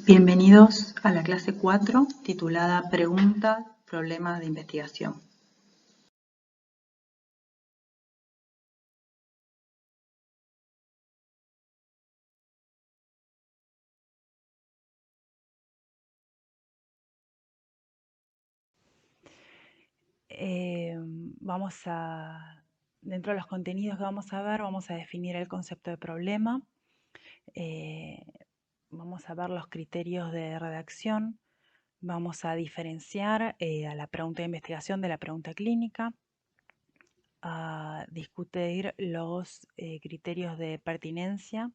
Bienvenidos a la clase 4 titulada Preguntas, Problemas de Investigación. Dentro de los contenidos que vamos a ver, vamos a definir el concepto de problema, vamos a ver los criterios de redacción, vamos a diferenciar a la pregunta de investigación de la pregunta clínica, a discutir los criterios de pertinencia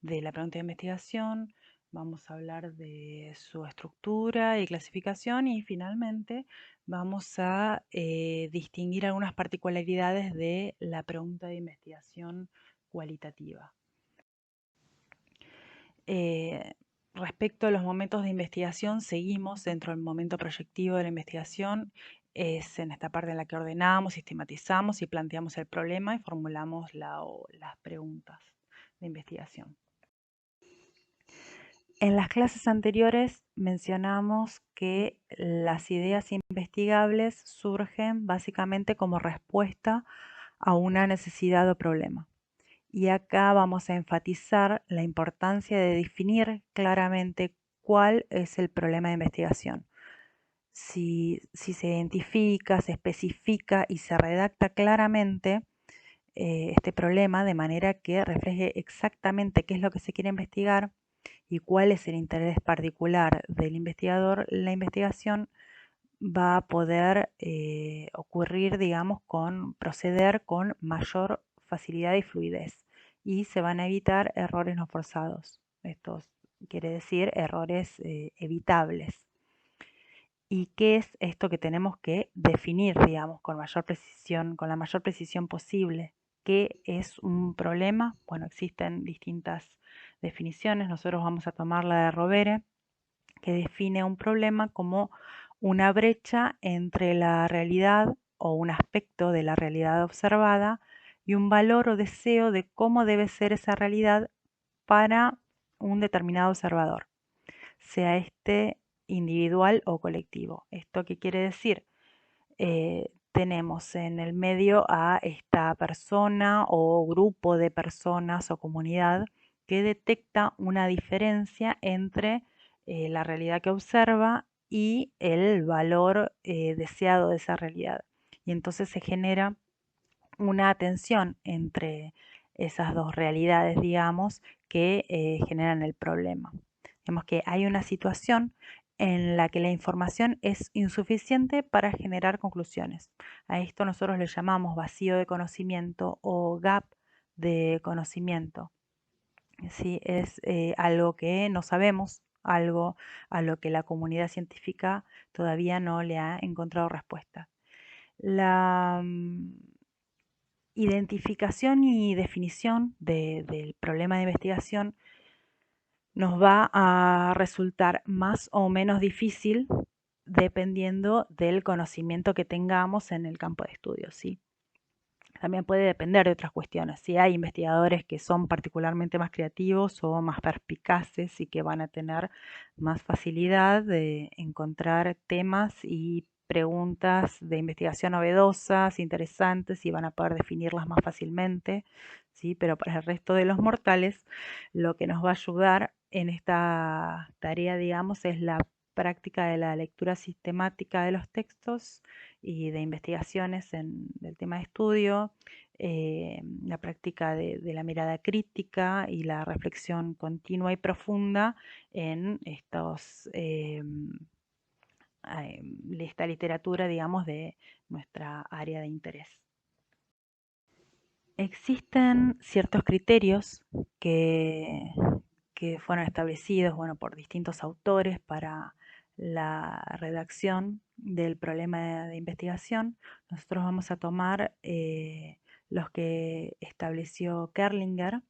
de la pregunta de investigación, vamos a hablar de su estructura y clasificación y finalmente vamos a distinguir algunas particularidades de la pregunta de investigación cualitativa. Respecto a los momentos de investigación, seguimos dentro del momento proyectivo de la investigación. Es en esta parte en la que ordenamos, sistematizamos y planteamos el problema y formulamos las preguntas de investigación. En las clases anteriores mencionamos que las ideas investigables surgen básicamente como respuesta a una necesidad o problema. Y acá vamos a enfatizar la importancia de definir claramente cuál es el problema de investigación. Si se identifica, se especifica y se redacta claramente este problema de manera que refleje exactamente qué es lo que se quiere investigar y cuál es el interés particular del investigador, la investigación va a poder ocurrir, digamos, proceder con mayor facilidad y fluidez y se van a evitar errores no forzados. Esto quiere decir errores evitables. ¿Y qué es esto que tenemos que definir, digamos, con mayor precisión, con la mayor precisión posible? ¿Qué es un problema? Bueno, existen distintas definiciones. Nosotros vamos a tomar la de Rovere, que define un problema como una brecha entre la realidad o un aspecto de la realidad observada y un valor o deseo de cómo debe ser esa realidad para un determinado observador, sea este individual o colectivo. ¿Esto qué quiere decir? Tenemos en el medio a esta persona o grupo de personas o comunidad que detecta una diferencia entre la realidad que observa y el valor deseado de esa realidad. Y entonces se genera una tensión entre esas dos realidades, digamos, que generan el problema. Vemos que hay una situación en la que la información es insuficiente para generar conclusiones. A esto nosotros le llamamos vacío de conocimiento o gap de conocimiento. ¿Sí? Es algo que no sabemos, algo a lo que la comunidad científica todavía no le ha encontrado respuesta. La identificación y definición del problema de investigación nos va a resultar más o menos difícil dependiendo del conocimiento que tengamos en el campo de estudio, ¿sí? También puede depender de otras cuestiones. Si hay investigadores que son particularmente más creativos o más perspicaces y que van a tener más facilidad de encontrar temas y preguntas de investigación novedosas, interesantes y van a poder definirlas más fácilmente, ¿sí? Pero para el resto de los mortales, lo que nos va a ayudar en esta tarea, digamos, es la práctica de la lectura sistemática de los textos y de investigaciones del tema de estudio, la práctica de la mirada crítica y la reflexión continua y profunda en esta literatura, digamos, de nuestra área de interés. Existen ciertos criterios que, que fueron establecidos, bueno, por distintos autores para la redacción del problema de investigación. Nosotros vamos a tomar los que estableció Kerlinger,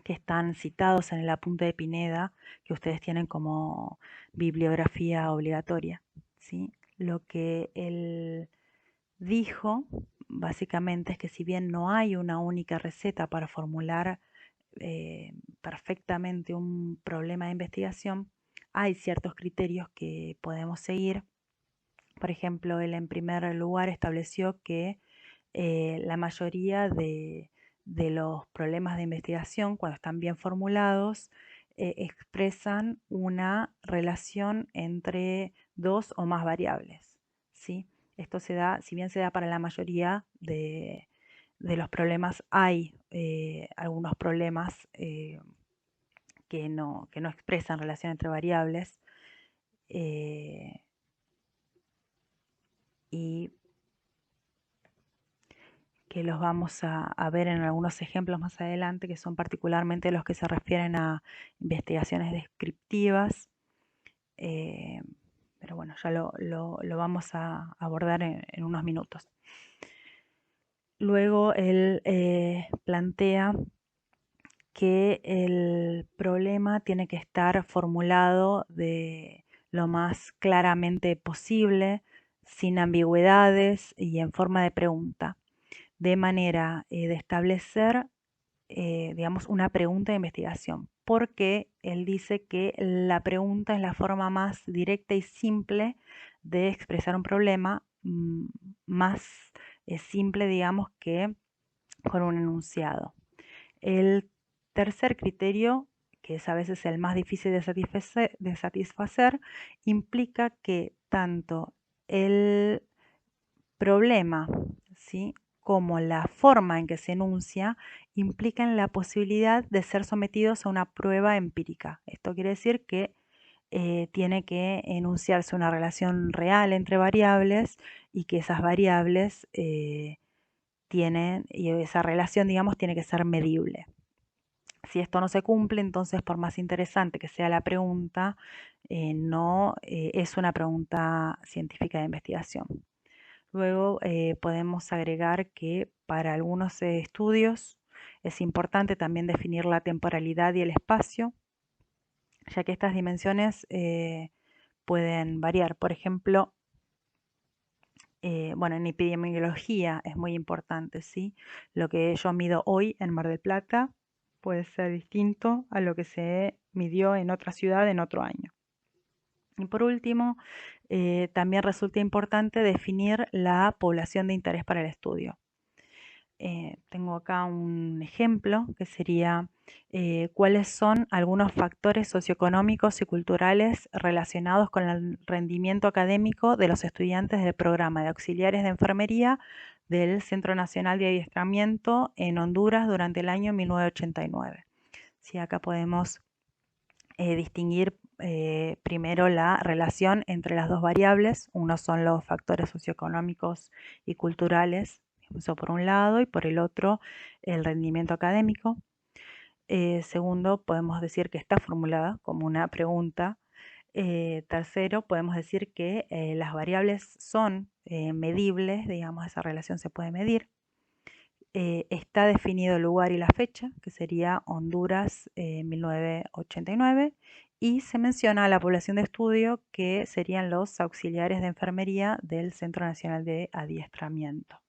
que están citados en el apunte de Pineda, que ustedes tienen como bibliografía obligatoria, ¿sí? Lo que él dijo básicamente es que si bien no hay una única receta para formular perfectamente un problema de investigación, hay ciertos criterios que podemos seguir. Por ejemplo, él en primer lugar estableció que la mayoría de los problemas de investigación, cuando están bien formulados, expresan una relación entre dos o más variables, ¿sí? Esto se da, si bien se da para la mayoría de los problemas, hay algunos problemas que no expresan relación entre variables eh, y que los vamos a ver en algunos ejemplos más adelante, que son particularmente los que se refieren a investigaciones descriptivas. eh, pero bueno, ya lo vamos a abordar en unos minutos. Luego él plantea que el problema tiene que estar formulado de lo más claramente posible, sin ambigüedades y en forma de pregunta, de manera de establecer, digamos, una pregunta de investigación, porque él dice que la pregunta es la forma más directa y simple de expresar un problema, más simple, digamos, que con un enunciado. El tercer criterio, que es a veces el más difícil de satisfacer, implica que tanto el problema, ¿sí?, como la forma en que se enuncia implican la posibilidad de ser sometidos a una prueba empírica. Esto quiere decir que tiene que enunciarse una relación real entre variables y que esas variables tienen, y esa relación, digamos, tiene que ser medible. Si esto no se cumple, entonces por más interesante que sea la pregunta, no es una pregunta científica de investigación. Luego podemos agregar que para algunos estudios es importante también definir la temporalidad y el espacio, ya que estas dimensiones pueden variar. Por ejemplo, bueno, en epidemiología es muy importante, ¿sí? Lo que yo mido hoy en Mar del Plata puede ser distinto a lo que se midió en otra ciudad en otro año. Y por último, también resulta importante definir la población de interés para el estudio. Tengo acá un ejemplo que sería cuáles son algunos factores socioeconómicos y culturales relacionados con el rendimiento académico de los estudiantes del programa de auxiliares de enfermería del Centro Nacional de Adiestramiento en Honduras durante el año 1989. Sí, acá podemos distinguir primero la relación entre las dos variables. Uno son los factores socioeconómicos y culturales, eso por un lado, y por el otro el rendimiento académico. Segundo, podemos decir que está formulada como una pregunta. Tercero, podemos decir que las variables son medibles, digamos, esa relación se puede medir. Está definido el lugar y la fecha, que sería Honduras 1989, y se menciona a la población de estudio, que serían los auxiliares de enfermería del Centro Nacional de Adiestramiento.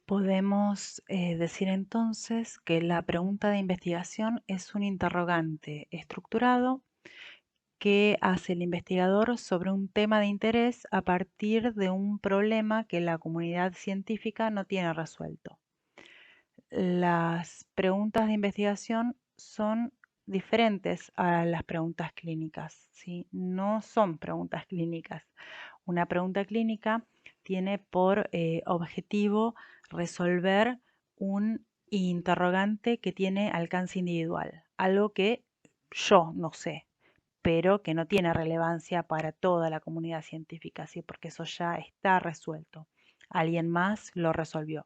Podemos decir entonces que la pregunta de investigación es un interrogante estructurado que hace el investigador sobre un tema de interés a partir de un problema que la comunidad científica no tiene resuelto. Las preguntas de investigación son diferentes a las preguntas clínicas, ¿sí? No son preguntas clínicas. Una pregunta clínica tiene por objetivo resolver un interrogante que tiene alcance individual, algo que yo no sé, pero que no tiene relevancia para toda la comunidad científica, ¿sí? Porque eso ya está resuelto. Alguien más lo resolvió.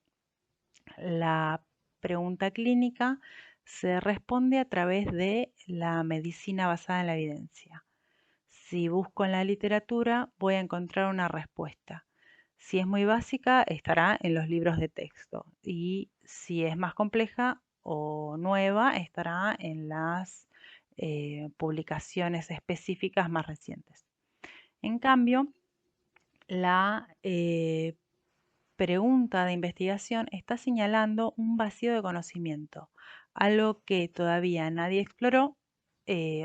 La pregunta clínica se responde a través de la medicina basada en la evidencia. Si busco en la literatura, voy a encontrar una respuesta. Si es muy básica, estará en los libros de texto. Y si es más compleja o nueva, estará en las publicaciones específicas más recientes. En cambio, la pregunta de investigación está señalando un vacío de conocimiento, algo que todavía nadie exploró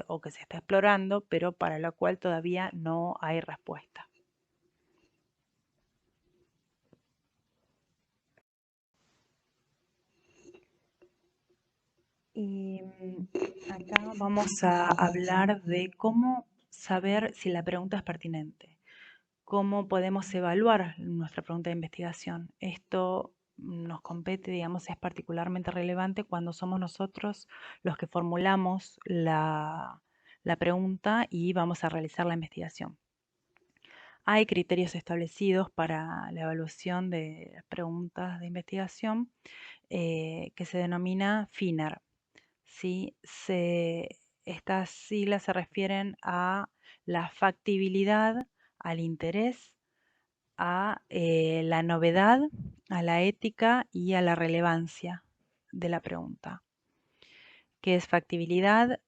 o que se está explorando, pero para la cual todavía no hay respuesta. Y acá vamos a hablar de cómo saber si la pregunta es pertinente, cómo podemos evaluar nuestra pregunta de investigación. Esto nos compete, digamos, es particularmente relevante cuando somos nosotros los que formulamos la pregunta y vamos a realizar la investigación. Hay criterios establecidos para la evaluación de las preguntas de investigación que se denomina FINER. ¿Sí? Estas siglas se refieren a la factibilidad, al interés, a la novedad, a la ética y a la relevancia de la pregunta. ¿Qué es factibilidad?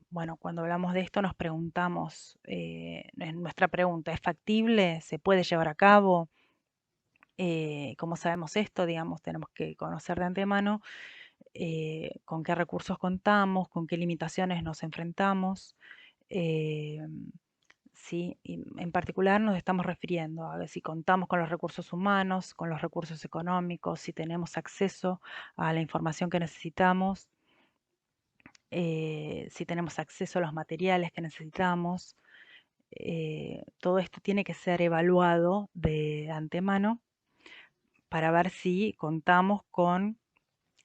Bueno, cuando hablamos de esto nos preguntamos, en nuestra pregunta, ¿es factible? ¿Se puede llevar a cabo? ¿Cómo sabemos esto? Digamos, tenemos que conocer de antemano con qué recursos contamos, con qué limitaciones nos enfrentamos. Sí, y en particular nos estamos refiriendo a ver si contamos con los recursos humanos, con los recursos económicos, si tenemos acceso a la información que necesitamos, si tenemos acceso a los materiales que necesitamos. Todo esto tiene que ser evaluado de antemano para ver si contamos con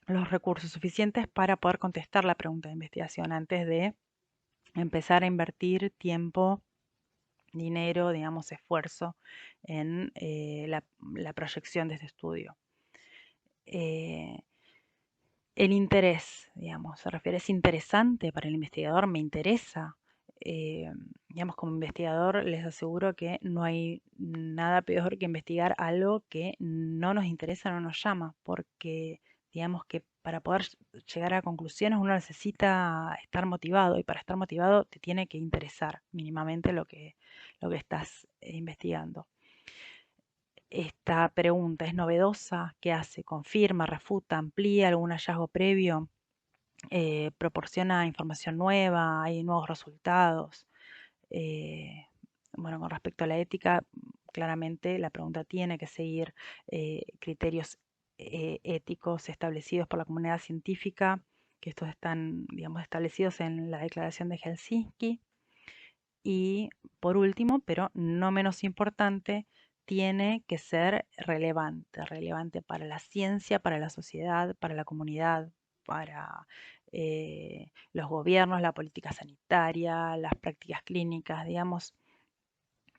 los recursos suficientes para poder contestar la pregunta de investigación antes de empezar a invertir tiempo, dinero, digamos, esfuerzo en la proyección de este estudio. El interés, digamos, se refiere, es interesante para el investigador, me interesa. Digamos, como investigador les aseguro que no hay nada peor que investigar algo que no nos interesa, no nos llama, porque digamos que para poder llegar a conclusiones uno necesita estar motivado y para estar motivado te tiene que interesar mínimamente lo que estás investigando. Esta pregunta es novedosa, ¿qué hace? ¿Confirma, refuta, amplía algún hallazgo previo? Proporciona información nueva, hay nuevos resultados. Bueno, con respecto a la ética, claramente la pregunta tiene que seguir criterios éticos establecidos por la comunidad científica, que estos están, digamos, establecidos en la Declaración de Helsinki. Y por último, pero no menos importante, tiene que ser relevante para la ciencia, para la sociedad, para la comunidad, para los gobiernos, la política sanitaria, las prácticas clínicas, digamos,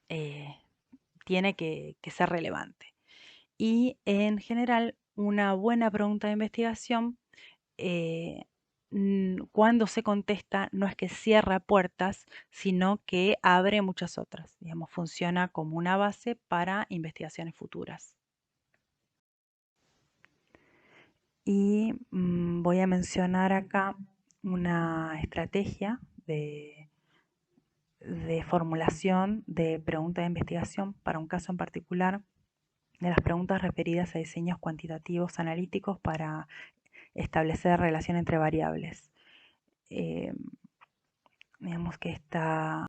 eh, tiene que ser relevante. Y en general, una buena pregunta de investigación eh, cuando se contesta no es que cierra puertas, sino que abre muchas otras. Digamos, funciona como una base para investigaciones futuras. Y voy a mencionar acá una estrategia de formulación de pregunta de investigación para un caso en particular de las preguntas referidas a diseños cuantitativos analíticos para establecer relación entre variables. Digamos que esta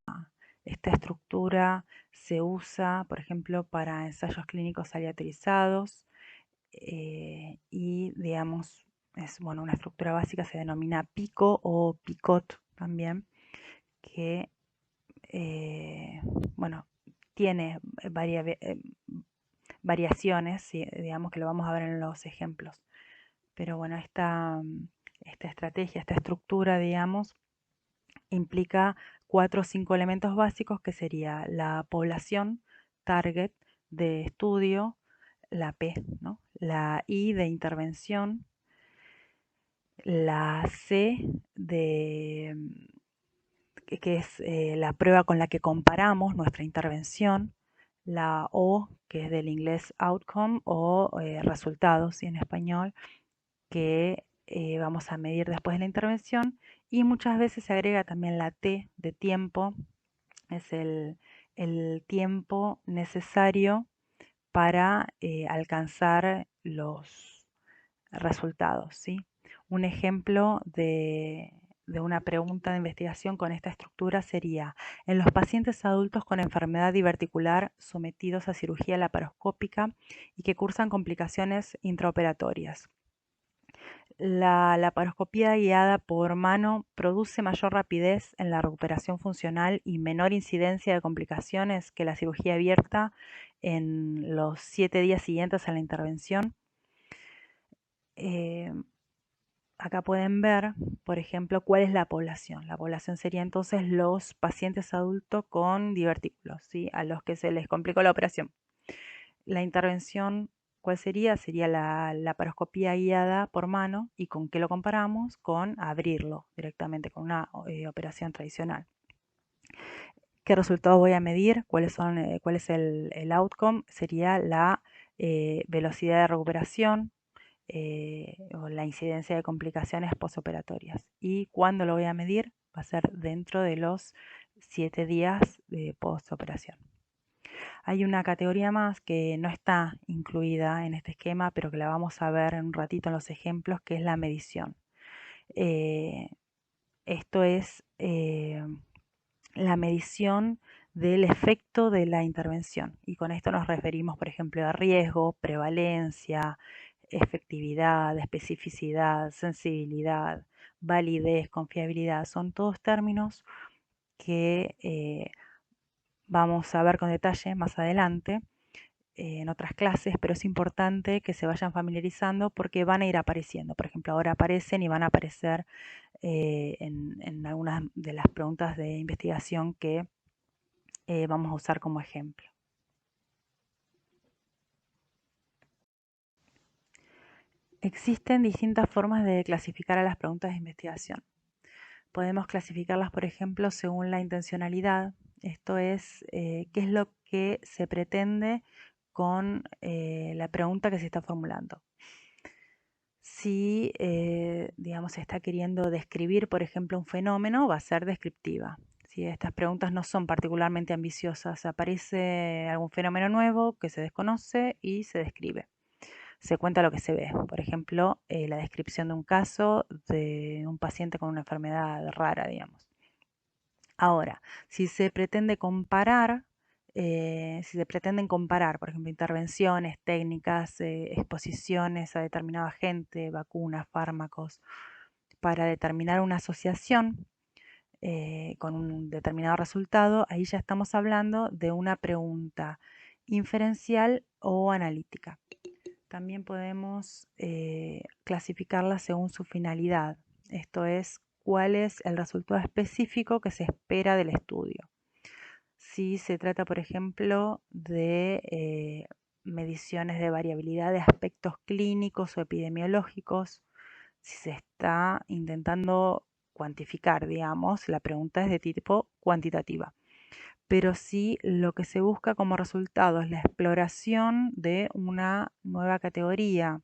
estructura se usa, por ejemplo, para ensayos clínicos aleatorizados y, digamos, es bueno, una estructura básica, se denomina PICO o PICOT también, que, bueno, tiene variaciones, digamos que lo vamos a ver en los ejemplos. Pero bueno, esta estrategia, esta estructura, digamos, implica 4 o 5 elementos básicos que sería la población target de estudio, la P, ¿no? La I de intervención, la C de que es la prueba con la que comparamos nuestra intervención, la O que es del inglés outcome o resultados en español, que vamos a medir después de la intervención, y muchas veces se agrega también la T de tiempo, es el tiempo necesario para alcanzar los resultados, ¿sí? Un ejemplo de de una pregunta de investigación con esta estructura sería: en los pacientes adultos con enfermedad diverticular sometidos a cirugía laparoscópica y que cursan complicaciones intraoperatorias, la laparoscopía guiada por mano produce mayor rapidez en la recuperación funcional y menor incidencia de complicaciones que la cirugía abierta en los 7 días siguientes a la intervención. Eh, Acá pueden ver, por ejemplo, cuál es la población. La población sería entonces los pacientes adultos con divertículos, ¿sí? A los que se les complicó la operación. La intervención, ¿cuál sería? Sería la laparoscopía guiada por mano. ¿Y con qué lo comparamos? Con abrirlo directamente, con una operación tradicional. ¿Qué resultados voy a medir? ¿Cuál es el outcome? Sería la velocidad de recuperación, o la incidencia de complicaciones postoperatorias. ¿Y cuándo lo voy a medir? Va a ser dentro de los 7 días de postoperación. Hay una categoría más que no está incluida en este esquema, pero que la vamos a ver en un ratito en los ejemplos, que es la medición. Esto es la medición del efecto de la intervención. Y con esto nos referimos, por ejemplo, a riesgo, prevalencia, efectividad, especificidad, sensibilidad, validez, confiabilidad. Son todos términos que vamos a ver con detalle más adelante en otras clases, pero es importante que se vayan familiarizando porque van a ir apareciendo. Por ejemplo, ahora aparecen y van a aparecer en algunas de las preguntas de investigación que vamos a usar como ejemplo. Existen distintas formas de clasificar a las preguntas de investigación. Podemos clasificarlas, por ejemplo, según la intencionalidad. Esto es, qué es lo que se pretende con la pregunta que se está formulando. Si, digamos, se está queriendo describir, por ejemplo, un fenómeno, va a ser descriptiva. Si estas preguntas no son particularmente ambiciosas, aparece algún fenómeno nuevo que se desconoce y se describe. Se cuenta lo que se ve. Por ejemplo, la descripción de un caso de un paciente con una enfermedad rara, digamos. Ahora, si se pretende comparar, si se pretenden comparar, por ejemplo, intervenciones, técnicas, exposiciones a determinada gente, vacunas, fármacos, para determinar una asociación con un determinado resultado, ahí ya estamos hablando de una pregunta inferencial o analítica. También podemos clasificarla según su finalidad, esto es, cuál es el resultado específico que se espera del estudio. Si se trata, por ejemplo, de mediciones de variabilidad de aspectos clínicos o epidemiológicos, si se está intentando cuantificar, digamos, la pregunta es de tipo cuantitativa. Pero sí lo que se busca como resultado es la exploración de una nueva categoría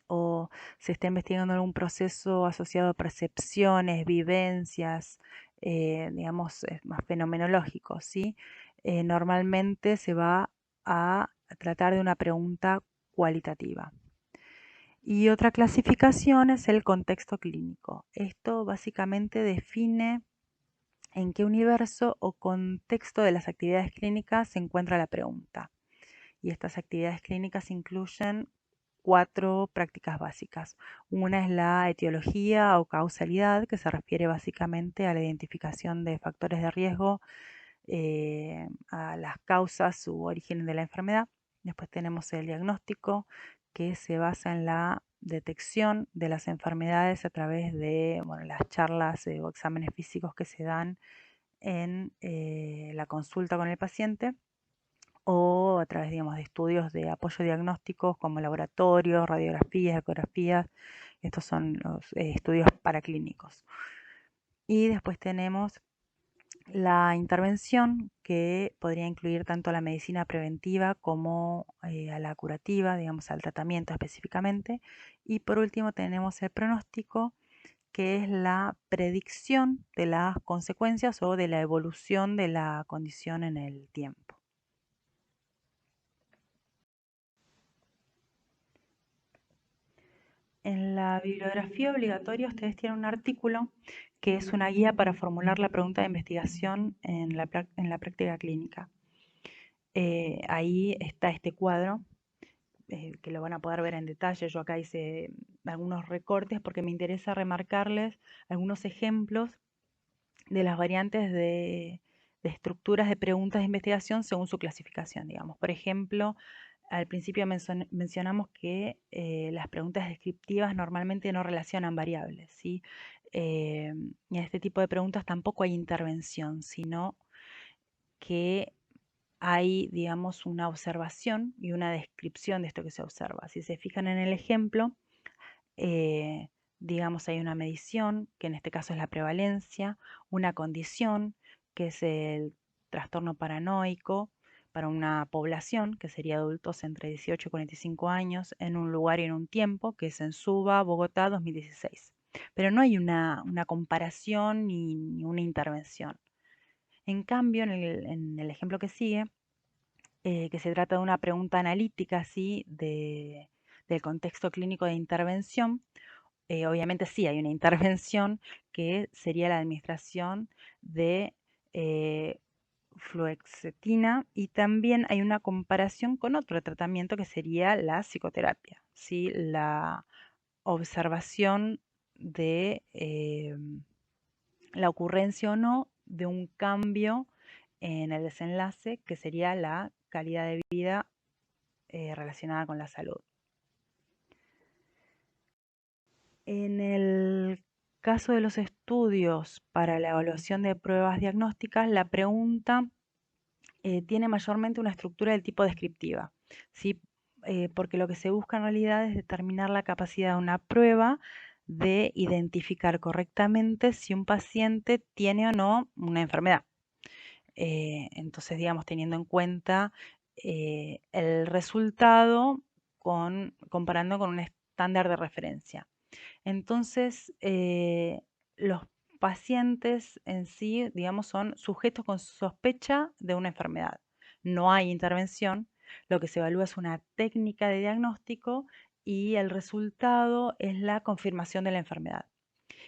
o se está investigando algún proceso asociado a percepciones, vivencias, digamos, más fenomenológicos, ¿sí? Normalmente se va a tratar de una pregunta cualitativa. Y otra clasificación es el contexto clínico. Esto básicamente define en qué universo o contexto de las actividades clínicas se encuentra la pregunta. Y estas actividades clínicas incluyen 4 prácticas básicas. Una es la etiología o causalidad, que se refiere básicamente a la identificación de factores de riesgo, a las causas u origen de la enfermedad. Después tenemos el diagnóstico, que se basa en la detección de las enfermedades a través de las charlas o exámenes físicos que se dan en la consulta con el paciente o a través, digamos, de estudios de apoyo diagnósticos como laboratorios, radiografías, ecografías. Estos son los estudios paraclínicos. Y después tenemos la intervención, que podría incluir tanto a la medicina preventiva como a la curativa, digamos, al tratamiento específicamente. Y por último tenemos el pronóstico, que es la predicción de las consecuencias o de la evolución de la condición en el tiempo. En la bibliografía obligatoria ustedes tienen un artículo que es una guía para formular la pregunta de investigación en la práctica clínica. Ahí está este cuadro, que lo van a poder ver en detalle. Yo acá hice algunos recortes porque me interesa remarcarles algunos ejemplos de las variantes de estructuras de preguntas de investigación según su clasificación, digamos. Por ejemplo, al principio mencionamos que las preguntas descriptivas normalmente no relacionan variables, ¿sí? Y en este tipo de preguntas tampoco hay intervención, sino que hay, digamos, una observación y una descripción de esto que se observa. Si se fijan en el ejemplo, eh, digamos, hay una medición, que en este caso es la prevalencia, una condición, que es el trastorno paranoico para una población, que sería adultos entre 18 y 45 años, en un lugar y en un tiempo, que es en Suba, Bogotá, 2016. Pero no hay una comparación ni una intervención. En cambio, en el ejemplo que sigue, que se trata de una pregunta analítica, ¿sí? Del contexto clínico de intervención, obviamente sí hay una intervención que sería la administración de eh, fluoxetina, y también hay una comparación con otro tratamiento que sería la psicoterapia, ¿sí? La observación de la ocurrencia o no de un cambio en el desenlace, que sería la calidad de vida relacionada con la salud. En el caso de los estudios para la evaluación de pruebas diagnósticas, la pregunta tiene mayormente una estructura del tipo descriptiva, ¿sí? Porque lo que se busca en realidad es determinar la capacidad de una prueba de identificar correctamente si un paciente tiene o no una enfermedad. Entonces, digamos, teniendo en cuenta el resultado comparando con un estándar de referencia. Entonces, los pacientes en sí, digamos, son sujetos con sospecha de una enfermedad. No hay intervención, lo que se evalúa es una técnica de diagnóstico y el resultado es la confirmación de la enfermedad.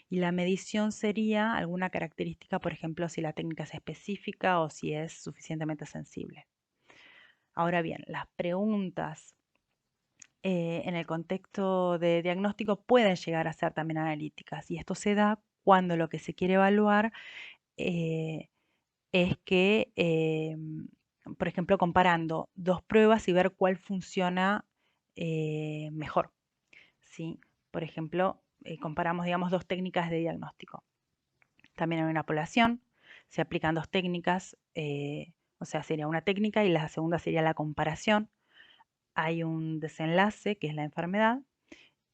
Y la medición sería alguna característica, por ejemplo, si la técnica es específica o si es suficientemente sensible. Ahora bien, las preguntas en el contexto de diagnóstico pueden llegar a ser también analíticas, y esto se da cuando lo que se quiere evaluar eh, es que, por ejemplo, comparando dos pruebas y ver cuál funciona mejor, ¿sí? Por ejemplo, comparamos, digamos, dos técnicas de diagnóstico. También en una población se aplican dos técnicas, o sea, sería una técnica y la segunda sería la comparación. Hay un desenlace, que es la enfermedad,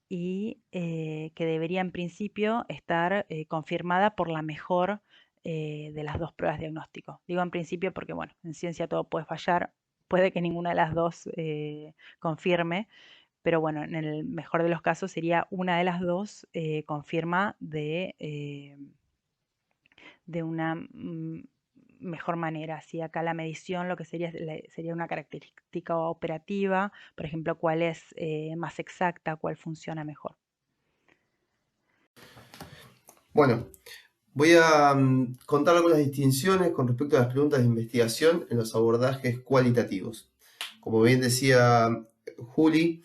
y que debería en principio estar confirmada por la mejor de las dos pruebas de diagnóstico. Digo en principio porque, bueno, en ciencia todo puede fallar, puede que ninguna de las dos confirme, pero bueno, en el mejor de los casos sería una de las dos confirma de una mejor manera. Así acá la medición lo que sería una característica operativa, por ejemplo, cuál es más exacta, cuál funciona mejor. Bueno, voy a contar algunas distinciones con respecto a las preguntas de investigación en los abordajes cualitativos. Como bien decía Juli,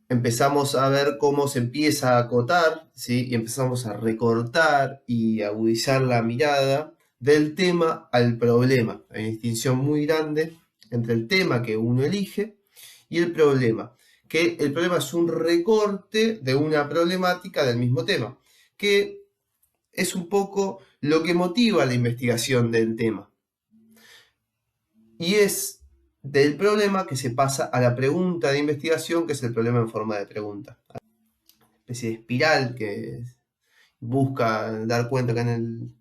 empezamos a ver cómo se empieza a acotar, ¿sí? Y empezamos a recortar y agudizar la mirada del tema al problema. Hay una distinción muy grande entre el tema que uno elige y el problema, que el problema es un recorte de una problemática del mismo tema, que es un poco lo que motiva la investigación del tema. Y es del problema que se pasa a la pregunta de investigación, que es el problema en forma de pregunta. Una especie de espiral que busca dar cuenta acá en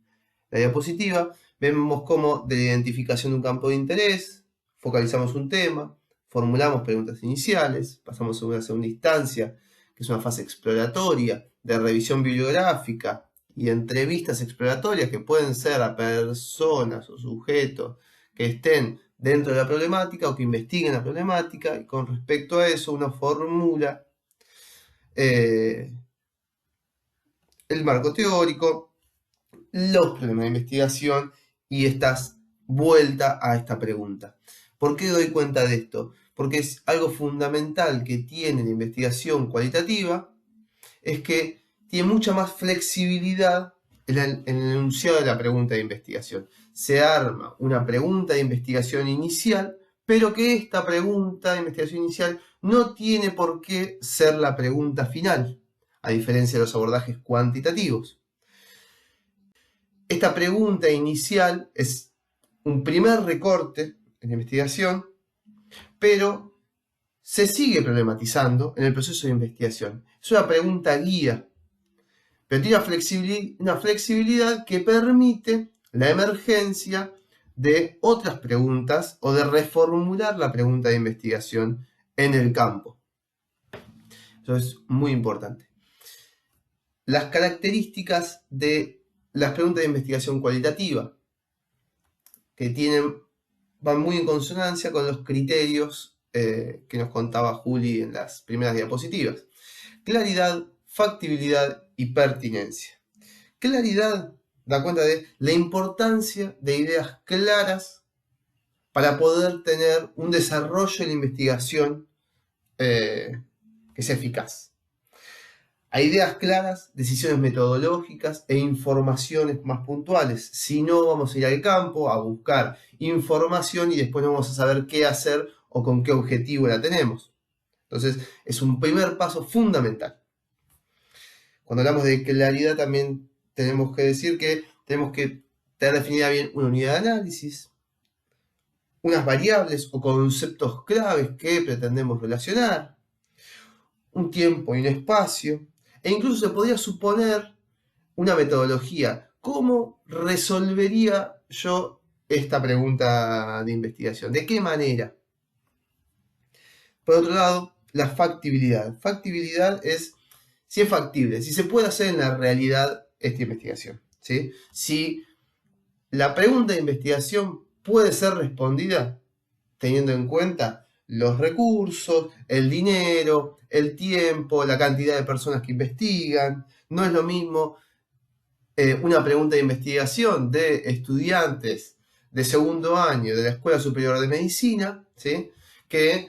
la diapositiva. Vemos cómo de la identificación de un campo de interés, focalizamos un tema, formulamos preguntas iniciales, pasamos a una segunda instancia, que es una fase exploratoria, de revisión bibliográfica y entrevistas exploratorias que pueden ser a personas o sujetos que estén dentro de la problemática o que investiguen la problemática, y con respecto a eso uno formula el marco teórico, los problemas de investigación y estás vuelta a esta pregunta. ¿Por qué doy cuenta de esto? Porque es algo fundamental que tiene la investigación cualitativa, es que tiene mucha más flexibilidad en el enunciado de la pregunta de investigación. Se arma una pregunta de investigación inicial, pero que esta pregunta de investigación inicial no tiene por qué ser la pregunta final, a diferencia de los abordajes cuantitativos. Esta pregunta inicial es un primer recorte en la investigación, pero se sigue problematizando en el proceso de investigación. Es una pregunta guía, pero tiene una flexibilidad que permite la emergencia de otras preguntas o de reformular la pregunta de investigación en el campo. Eso es muy importante. Las características de las preguntas de investigación cualitativa, que van muy en consonancia con los criterios que nos contaba Juli en las primeras diapositivas. Claridad, factibilidad y pertinencia. Claridad da cuenta de la importancia de ideas claras para poder tener un desarrollo de la investigación que sea eficaz. A ideas claras, decisiones metodológicas e informaciones más puntuales. Si no, vamos a ir al campo a buscar información y después no vamos a saber qué hacer o con qué objetivo la tenemos. Entonces, es un primer paso fundamental. Cuando hablamos de claridad también tenemos que decir que tenemos que tener definida bien una unidad de análisis, unas variables o conceptos claves que pretendemos relacionar, un tiempo y un espacio, e incluso se podría suponer una metodología. ¿Cómo resolvería yo esta pregunta de investigación? ¿De qué manera? Por otro lado, la factibilidad. Factibilidad es si es factible, si se puede hacer en la realidad esta investigación, ¿sí? Si la pregunta de investigación puede ser respondida teniendo en cuenta los recursos, el dinero, el tiempo, la cantidad de personas que investigan. No es lo mismo una pregunta de investigación de estudiantes de segundo año de la Escuela Superior de Medicina, ¿sí?, que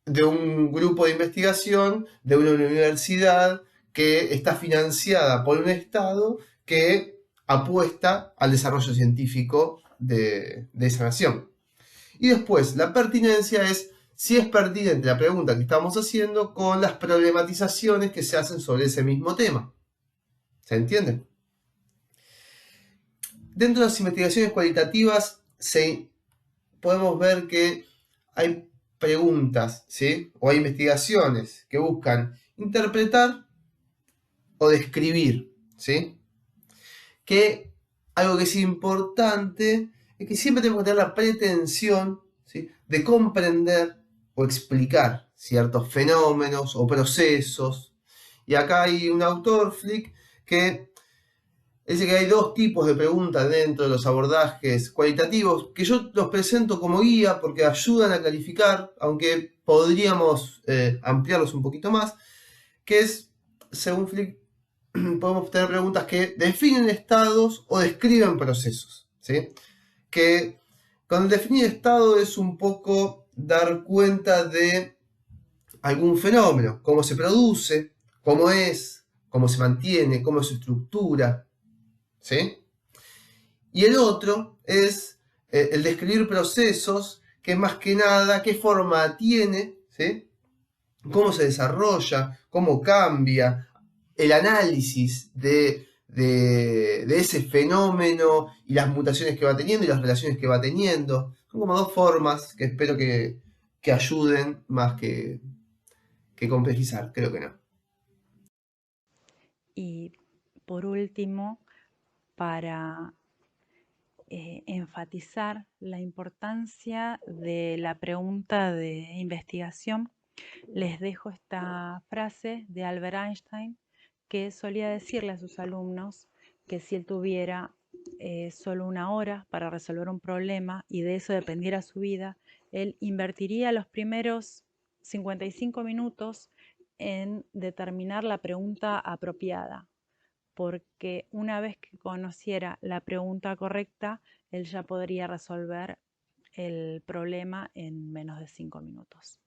de un grupo de investigación de una universidad que está financiada por un Estado que apuesta al desarrollo científico de esa nación. Y después, la pertinencia es si es pertinente la pregunta que estamos haciendo con las problematizaciones que se hacen sobre ese mismo tema. ¿Se entiende? Dentro de las investigaciones cualitativas podemos ver que hay preguntas, ¿sí?, o hay investigaciones que buscan interpretar o describir, ¿sí? Que algo que es importante es que siempre tenemos que tener la pretensión, ¿sí?, de comprender o explicar ciertos fenómenos o procesos. Y acá hay un autor, Flick, que dice que hay dos tipos de preguntas dentro de los abordajes cualitativos, que yo los presento como guía porque ayudan a clarificar, aunque podríamos ampliarlos un poquito más, que es, según Flick, podemos tener preguntas que definen estados o describen procesos, ¿sí? Que con el definir estado es un poco dar cuenta de algún fenómeno, cómo se produce, cómo es, cómo se mantiene, cómo es su estructura, ¿sí? Y el otro es el describir procesos, que es más que nada qué forma tiene, ¿sí?, cómo se desarrolla, cómo cambia, el análisis de ese fenómeno y las mutaciones que va teniendo y las relaciones que va teniendo. Son como dos formas que espero que ayuden más que complejizar, creo que no. Y por último, para enfatizar la importancia de la pregunta de investigación, les dejo esta frase de Albert Einstein, que solía decirle a sus alumnos que si él tuviera solo una hora para resolver un problema y de eso dependiera su vida, él invertiría los primeros 55 minutos en determinar la pregunta apropiada, porque una vez que conociera la pregunta correcta, él ya podría resolver el problema en menos de 5 minutos.